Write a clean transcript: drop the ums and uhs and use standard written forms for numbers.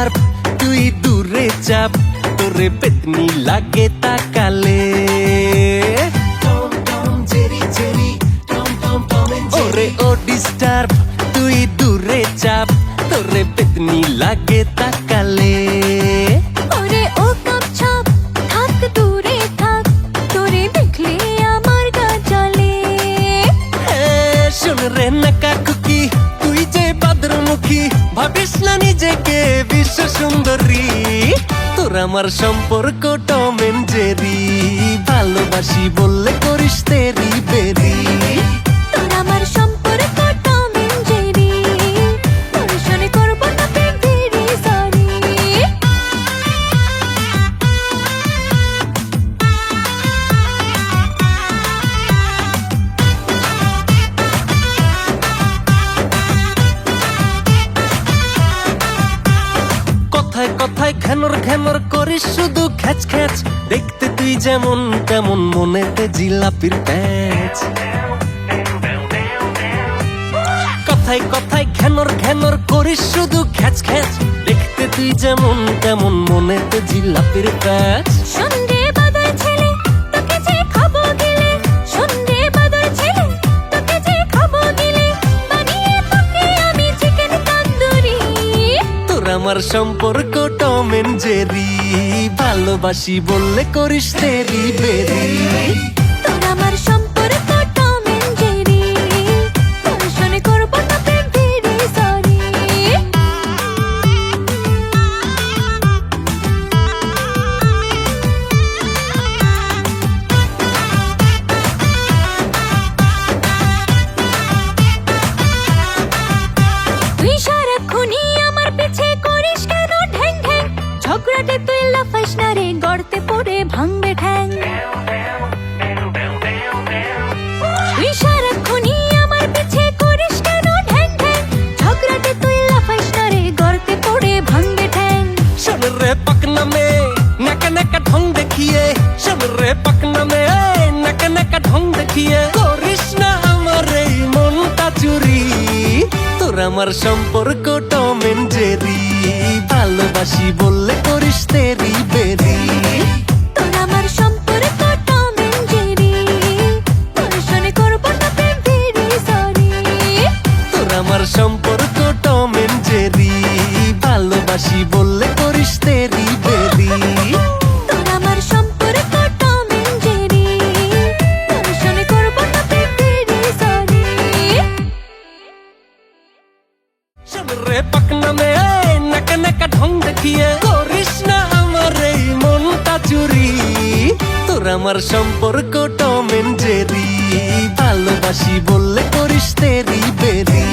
Sharp তুই দূরে চাপ, তোরে পেতনি লাগে তাকালে। ওরে ও ডিস্টার্ব তুই দূরে চাপ, তোরে পেতনি লাগে তাকালে। ওরে ও কাপছাপ থাক দূরে থাক, তোরে দেখলে আমার গা জ্বলে। শোন রে নাকা কুকি, তুই যে বাদরমুখী, ভাবিস না নিজেকে বিশ্ব সুন্দরী। তোর আমার সম্পর্ক টম এন্ড জেরি, ভালোবাসি বললে করিস তেরি বেরি। তোর আমার সম্পর্ক টম এন্ড জেরি, তোর সনে করব না ভেরি সরি। কথায় কথায় ঘ্যানর ঘ্যানর করিস শুধু খ্যাচ খ্যাচ, দেখতে তুই যেমন তেমন মনেতে জিলাপির প্যাচ। কথায় কথায় ঘ্যানর ঘ্যানর করিস শুধু খ্যাচ খ্যাচ, দেখতে তুই যেমন তেমন মনেতে জিলাপির প্যাচ। শোন রে বাদর ছেলে, তোকে যে খাবো গেলে, শোন রে বাদর ছেলে, তোকে যে খাবো গেলে, বানিয়ে তোকে আমি চিকেন তন্দুরি। তোর আমার সম্পর্ক টম এন্ড জেরি, ভালোবাসি বললে করিস তেরি বেরি। তোর আমার সম্পর্ক টম এন্ড জেরি, তোর সনে করব না ভেরি সরি। তুই সারাক্ষণই আমার পিছে করিস কেন ঢ্যাং ঢ্যাং, ঝগড়াতে তুই লাফাস না রে, গর্তে পড়ে ভাঙবে ঠ্যাং। তুই সারাক্ষণই আমার পিছে করিস কেন ঢ্যাং ঢ্যাং, ঝগড়াতে তুই লাফাস না রে, গর্তে পড়ে ভাঙবে ঠ্যাং। শোন রে পাকনা মে নাকা নাকা ঢং দেখিয়ে, শোন রে পাকনা মে নাকা নাকা ঢং দেখিয়ে, করিস না আমার এই মনটা চুরি। তোর আমার সম্পর্ক টম এন্ড জেরি, ভালোবাসি বললে করিস তেরি বেরি। তোর আমার সম্পর্ক টম এন্ড জেরি, তোর সনে করব না ভেরি সরি। তোর আমার সম্পর্ক টম এন্ড জেরি, ভালোবাসি বললে করিস তেরি বেরি। তোর আমার সম্পর্ক টম এন্ড জেরি, তোর সনে করব না ভেরি সরি। শোন রে পাকনা মে নাকা নাকা ঢং দেখিয়ে, করিস না আমার এই মনটা চুরি। তোর আমার সম্পর্ক টম এন্ড জেরি, ভালোবাসি বললে করিস তেরি বেরি।